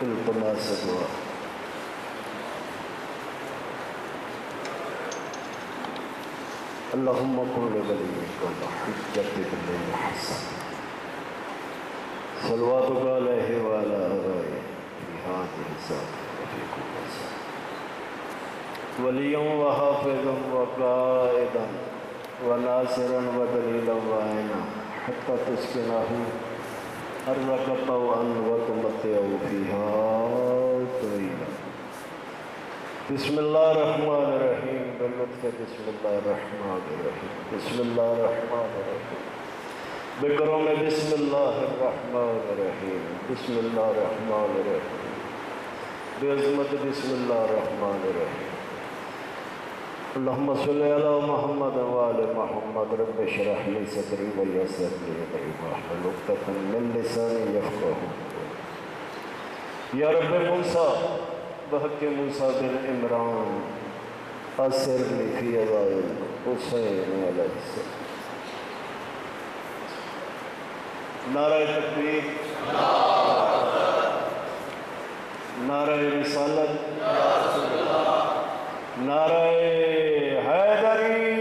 التماس دعا اللهم كن لوليك وحجة ابن الحسن صلواتك عليه وعلى آبائه في هذه الساعة وفي كل ساعة وليا وحافظا وقائدا وناصرا ودليلا وعينا حتى تسكنه أرضك طوعا وتمتعه فيها طويلا. بسم الله الرحمن الرحيم باللطف بسم الله الرحمن الرحيم بسم الله الرحمن الرحيم بكرم بسم الله الرحمن الرحيم بسم الله الرحمن الرحيم بعظمت بسم الله الرحمن الرحيم. اللهم صل على محمد وعلى محمد رب اشرح لي صدري ويسر لي امري واحلل عقدة من لساني يفقهوا قولي. يا رب موسى بحق موسى بن عمران أسر لي في أوائل حسين عليه السلام. نعرہ تکبیر، نعرہ رسالت، نعرہ حیدری،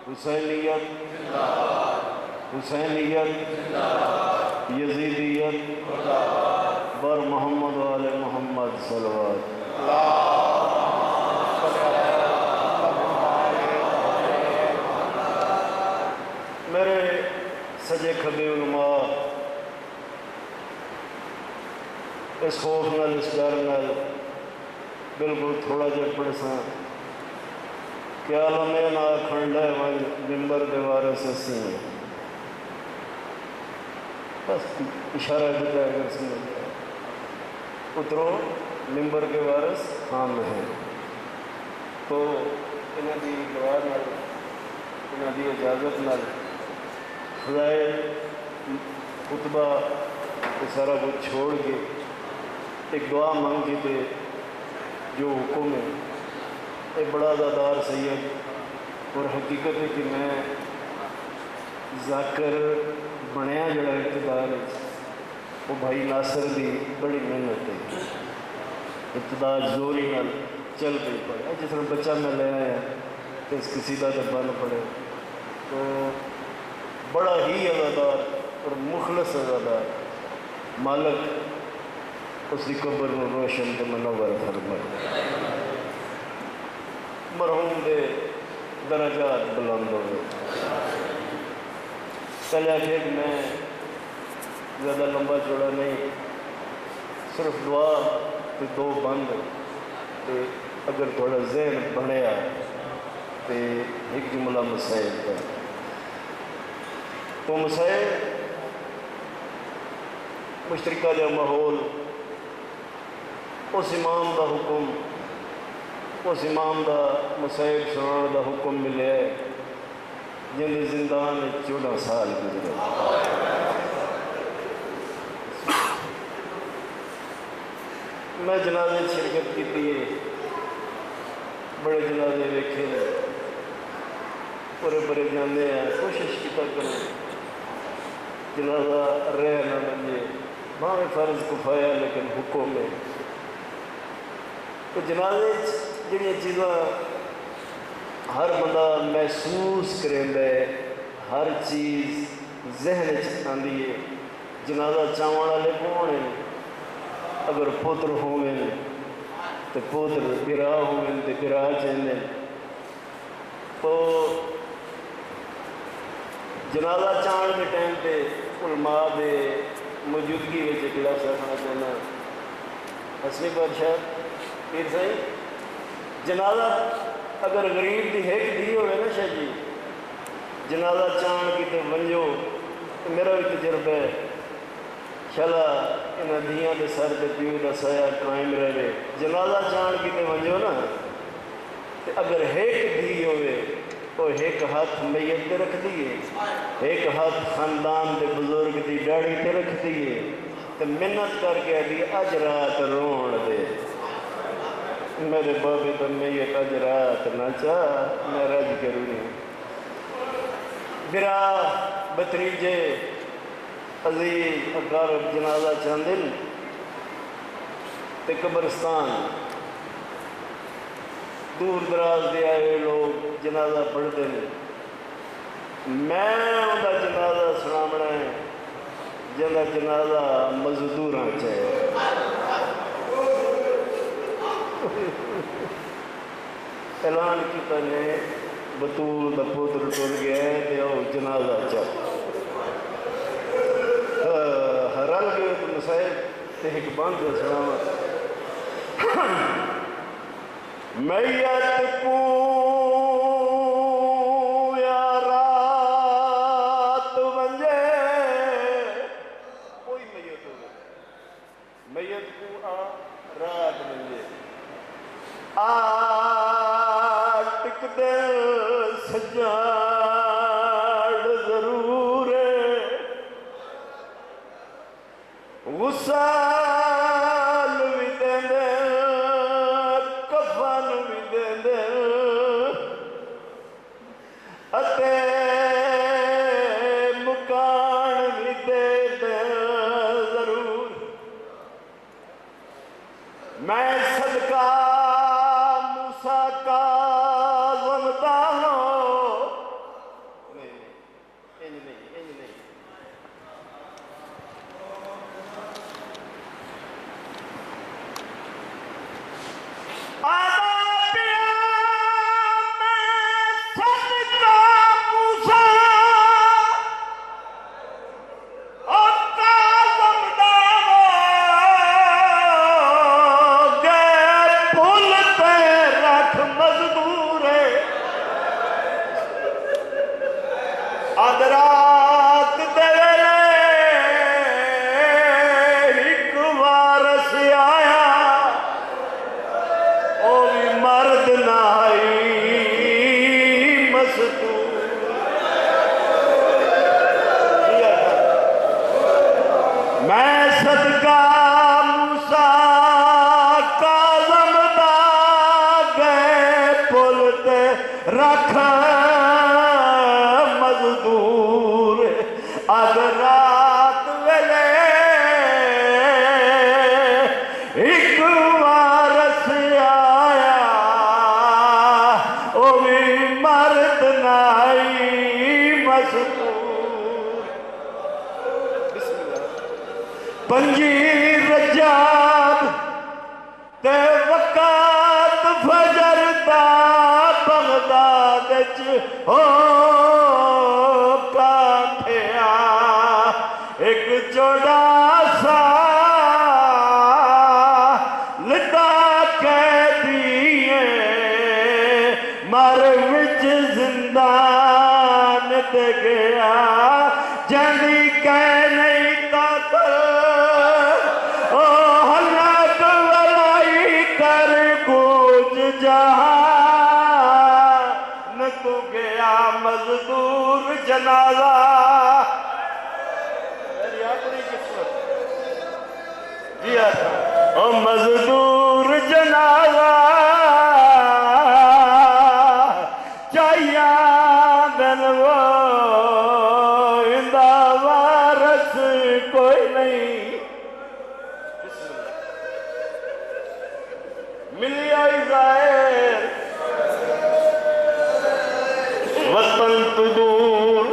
حسینیت، حسینیت، یزیدیت، بر محمد وآل محمد صلوات. میرے سجے کھبے علماء اس خوف نال اس ڈر نال بالکل تھوڑا جہا پڑھ سا کیا لمحے نہ کھنڈے من ممبر دے وارث اسی ہیں. بس اشارہ دیتا ہے اگر سمجھ جائے اترو ممبر کے وارث ہم ہیں. تو انہاں دی دعا نال انہاں دی اجازت نال خدائے خطبہ سارا کچھ چھوڑ کے ایک دعا مانگی تھے جو حکم ہے. ایک بڑا دادار سید اور حقیقت ہے کہ میں ذاکر بنیا جڑا اقتدار ہے وہ بھائی ناصر دی بڑی محنت ہے. ابتدا زوری نال چل پہ پڑے جس طرح بچہ میں لے آیا تو اس کسی کا ڈبہ نہ پڑے. تو بڑا ہی ادادار اور مخلص ادادار مالک اس کی قبر میں روشن کے منور فرمائے. مرحوم دے درجات بلند ہوئے. چلے کہ میں زیادہ لمبا چوڑا نہیں، صرف دعا تو دو بند تے اگر تھوڑا ذہن بڑھیا تو ایک جملہ مسائل کا. تو مسائل مشترکہ جا ماحول اس امام دا حکم اس امام دا مسائل سنان دا حکم ملے ہے جن زندان 14 سال گزرے. میں جنازے شرکت کی تھی، بڑے جنازے ویکھے پورے بڑے جانے ہیں. کوشش کیتا کرو جنازہ رہ نہ بنجے ماں فرض کفایا لیکن حکم ہے. تو جنازے جڑی چیزاں ہر بندہ محسوس کریں ہے، ہر چیز ذہن آتی ہے. جنازہ چاہن والے کون ہیں؟ اگر پوتر ہوئے تو پوتر، برا ہوئے تو برا چاہتے. تو جنازہ چاہن کے ٹائم پہ علماء دے موجودگی میں ایک لفظ رکھنا چاہنا. حسنی بادشاہ پیر صاحب جنازہ اگر غریب دی ایک دھی ہوئے نا شاہ جی جنازہ چاہن کی تو ونجو. میرا بھی تجربہ ہے شالا انہاں دھیاں دے سر تے پیو دا سایہ قائم رہے. جنازہ چاہن کی تو ونجو نا اگر ایک دھی ہوئے تو ایک ہاتھ میت تے رکھ دیئے، ایک ہاتھ خاندان دے بزرگ دی ڈاڑی تے رکھ دیئے تو منت کر کے دی اج رات رون دے. میرے بابے تو میت اج رات نہ چاہ میں رج کروں. برا بتریجے عزیز اقارب جنازہ چاندن تے قبرستان دور دراز دے آئے لوگ جنازہ پڑھتے ہیں. میں ان کا جنازہ سنامنا ہے جن کا جنازہ مزدوراں چاہے. اعلان کیتا نے بطول دا پوتر ٹر گیا ہے تے او جنازہ چاہے. رل گئے تو مسائل تے ایک بند سلامت. میت کو یا رات ونجے کوئی میت ہو میت کو آ رات ونجے ٹک دل سجاڑ ضرور غسال بھی دے دے کفن بھی دے دے اتے مکان بھی دے دے ضرور. میں صدقہ موسیٰ کا زمدہ ہوں. نہیں ادرات دے ایک وارث آیا او بھی مرد نائی مستور. میں صدقہ موسیٰ کاظم دا گئے پلتے رکھ مزدور. اد رات ویلے ایک وارث آیا او بھی مرد نائی مستور. پنجی رجاب تے وقت فجر دا بغداد ہو کاتھیا ایک چوڑا سا لتا قیدیے مر وچ زندان تے گیا جنی کہہ نہیں تاتا او حلق ولائی کر گوج جہاں تو گیا مزدور جنازہ. میری اپنی قسمت جی او مزدور جنازہ چاہیا دن وہ اندہ وارث کوئی نہیں. ملی آئی ظاہر وطن تو دور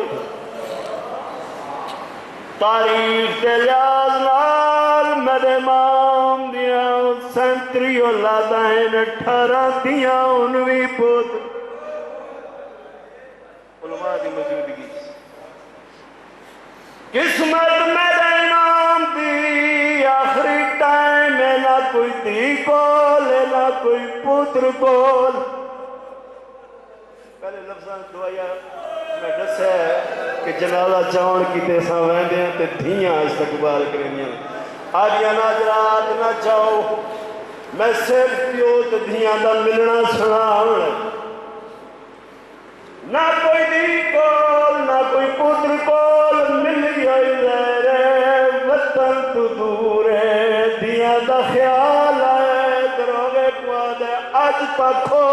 تاریخ کے لحاظ نال میرے امام دیاں 37 اولادیں 18 دیاں 19 پوت علماء دی موجودگی. قسمت میرے امام دی آخری ٹائم میں نہ کوئی دھی کول نہ کوئی پتر کول. پہلے لفظاں دعایا میں دسیا ہے کہ جنازہ چاون کی تیساں ویندے ہیں تے دھیاں استقبال کرنیاں. آدیاں ناجرات نہ چاہو میں صرف پیو تے دھیاں دا ملنا سناؤں. نہ کوئی دی کول نہ کوئی پتر کول مل گئی زہرے وطن تو دور ہے دھیاں دا خیال ہے دروگے کو دے اج تک کھول.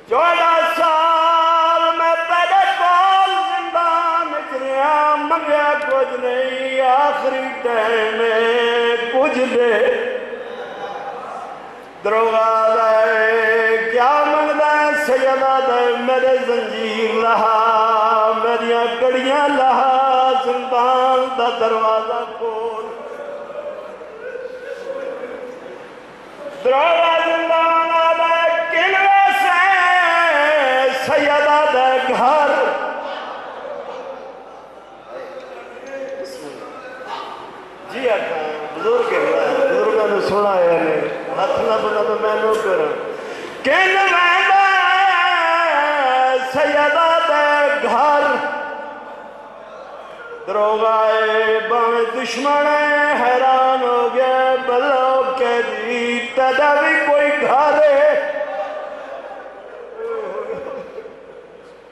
14 سال دنیا منگیا کچھ نہیں آخری ٹائم کچھ دے دروگا دے کیا منگدا ہے سیدہ دے میرے زنجیر لہا میریاں کڑیاں لہا زندان دا دروازہ کھول دروگا زندان آدھے کنوے سے سیدہ دے گھر جی آکھا بزرگ ہے بزرگاں نے سنا ہے ہاتھ نہ بنا تو میں نو کروں کنوے سیدہ دے گھر دروگائے باویں دشمن حیران ہو گئے بلو کے دی تیرا بھی کوئی گھر ہے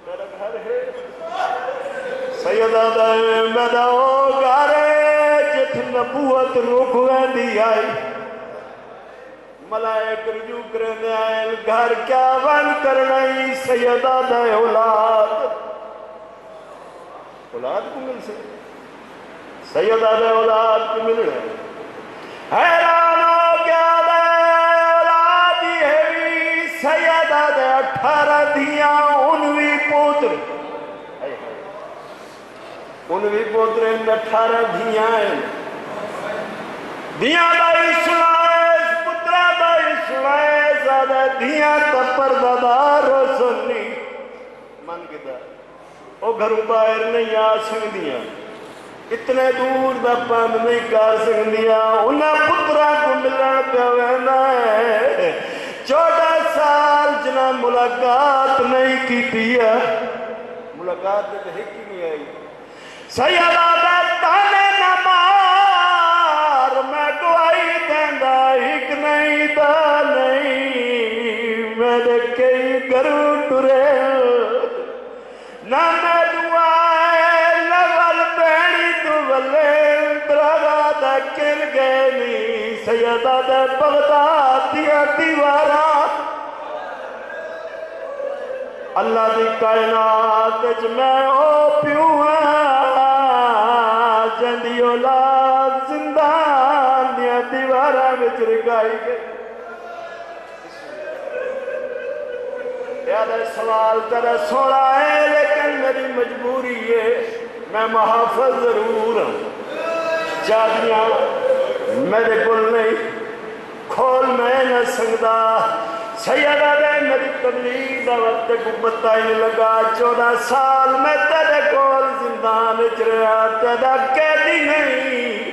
میرا گھر ہے سیدہ دے میرا وہ گھر ہے جت نبوت رک ویندی آئی ملائک رجوع کرنے آئے گھر کیا ون کرنائی سیدہ دے اولاد کو مل سے سیدہ دے اولاد کو مل رہے حیران ہو گیا دے اولاد یہ بھی سیدہ دے 18 دھیاں 19 پوتر 19 پوتر 18 دھیاں ہیں دھیاں دائی سنائے پترہ دائی سنائے زیادہ دھیاں تپر دادار و سنی من گدا وہ گھروں باہر نہیں آ سکدیاں اتنے دور دا بند نہیں کر سکدیاں انہاں پتراں کو ملن پہ وینا ہے 14 سال جنہ ملاقات نہیں کی ملاقات تے ہک ہی نہیں آئی سیدہ دے تانے نہ مار میں گواہی دیندا ہک نہیں دا نہیں میرے کئی گھروں ٹرے نہ میں دعائے لول بینی تو ولے دراغا دا کل گئے نہیں سیدہ دے بغداد دیا دیوارا اللہ دی کائنات اچ میں او پیوں جندی اولاد زندان دیا دیوارا وچ رکائی گئے یاد ہے سوال تیرا سوڑا ہے لیکن میری مجبوری ہے میں محافظ ضرور ہوں جادیاں میرے گل نہیں کھول میں نہ سنگدا سیدہ دے میری تبلیغ دا وقت کو پتہ ہی لگا 14 سال میں تیرے کول زندان چریا تیرا قیدی نہیں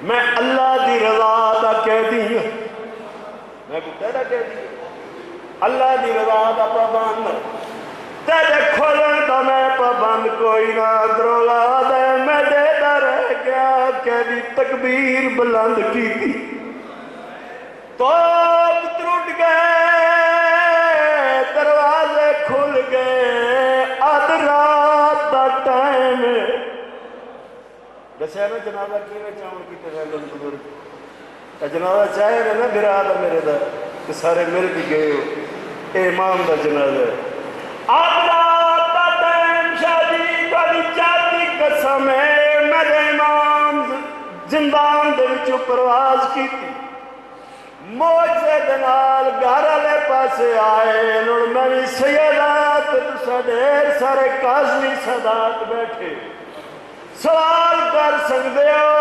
میں اللہ دی رضا دا قیدی ہوں میں کو تیرا قیدی ہوں اللہ دی رضا دا پابند تیرے کھولن دا میں پابند کوئی نہ دروگا دے میں دے دا رہ گیا کہ تکبیر بلند کی تھی توپ ٹوٹ گئے دروازے کھل گئے آدھ رات دا ٹائم دسیا نا جنازہ کی میں چاہوں کی تفیلن بزرگ جنازہ چاہے نا گرا دا میرے دا کہ سارے مل بھی گئے ہو اے امام دا جنازہ آدھ رات دا ٹائم شادی والی جاتی قسم ہے میرے امام زندان دے وچوں پرواز کی تھی موجے دنال گھر لے پاسے آئے نوڑ میں بھی سیدات تسا دیر سارے قاضمی صدات بیٹھے سوال کر سکتے ہو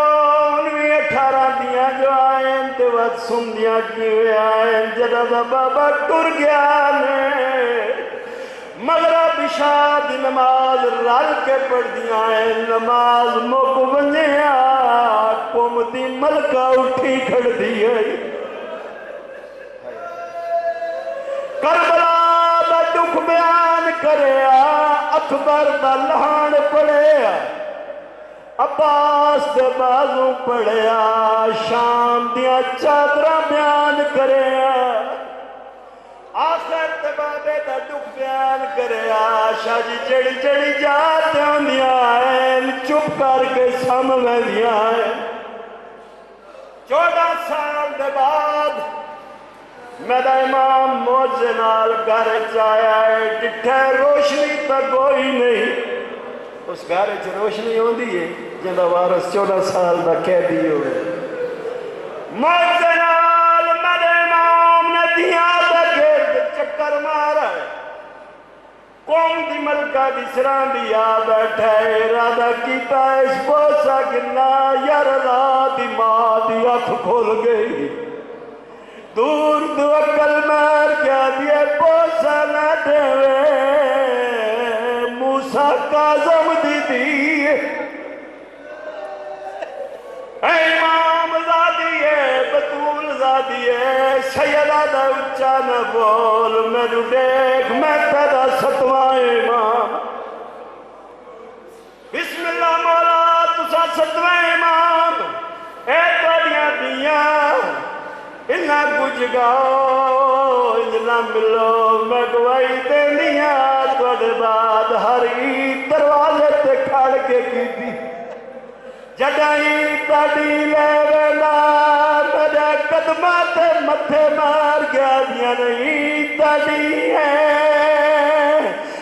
18 دیاں جو آئیں تے وقت سن دیاں کی ہوئے آئیں جدہ دا بابا ٹر گیا نے مغرب عشاء دی نماز رل کے پڑھ دیاں ہیں نماز مک ونجیا قوم دی ملکہ اٹھی کھڑ دی ہے کربلا دا دکھ بیان کریا اکبر دا لہان پڑیا عباس دے بازو پڑیا شام دیا چادرہ بیان کریا آخر تے بابے دا دکھ بیان کریا شاہ جی جڑی جڑی جاتے ہوں دیا ہے چپ کر کے سامنے دیا ہے 14 سال دے بعد میرا امام موجے نال گھر چایا ہے ڈٹھے روشنی تا کوئی نہیں اس گھر روشنی آتی ہے جہاں وارس 14 سال کا قیدی ہوئے موزنال میرے امام نے دیاں دا گرد چکر مارا ہے قوم دی ملکہ دی سران دی یاد بیٹھا ہے ارادہ کیتا ہے اس بوسا گرنا یا رضا دی ماں دی آنکھ کھول گئی دور دو عقل مار کیا دیے بوسا نہ دے موسیٰ کاظم دی دی امام زادی ہے بطول زادی ہے سیدہ دا اچھا نہ بول میں جو دیکھ میں تیرا 7واں امام بسم اللہ مولا تسا 7واں امام اے توڑیاں دیاں انہاں کچھ گاؤ انہاں ملو میں گواہی دینیاں توڑے بعد ہر عید دروازے تے کھڑ کے کی دی جڑائی تاڑی لے ویلا میرے قدمات متھے مار گیا دیا نہیں تاڑی ہے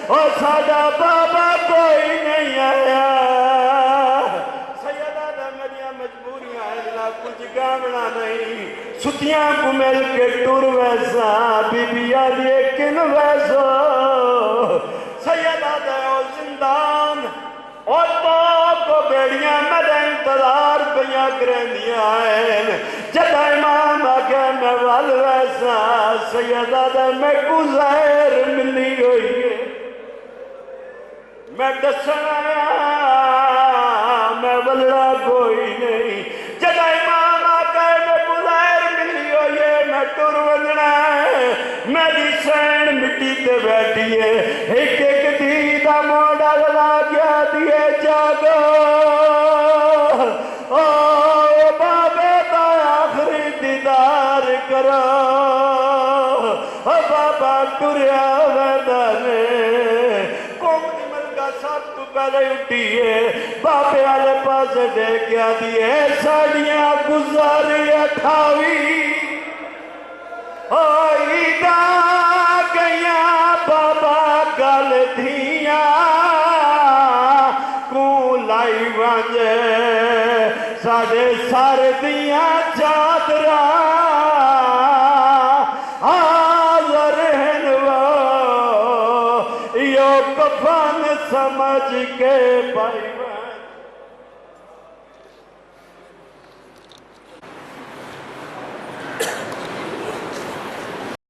اور ساڑا بابا کوئی نہیں آیا سیدہ دا میریاں مجبوریاں ہیں نہ کچھ گامنا نہیں ستیاں کو مل کے ٹور ویسا بی بی آدھے کن ویسا سیدہ دا زندان اور تو کو بیڑیاں میرے انتظار پیاں کرندیاں ہیں جب امام آگے میں وال ویسا سیدہ دے میں گزیر ملی ہوئی ہے میں دسن آیا میں واللہ کوئی نہیں جب امام آگے میں گزیر ملی ہوئی ہے میں ٹور وننا ہے میری سین مٹی تے بیٹھی ہے ایک ایک دیدہ موڑا لگا گیا دیئے جاگو او بابے دا آخری دیدار کرو او بابا ٹریا ویدانے قوم دی ملکہ سب تو پہلے اٹھی ہے بابے آلے پاس دے کیا دیئے ساڑیاں گزاری 28 دا گیا بابا گل دھیاں کو لائی وانجے ساڑے سار دیاں چادرہ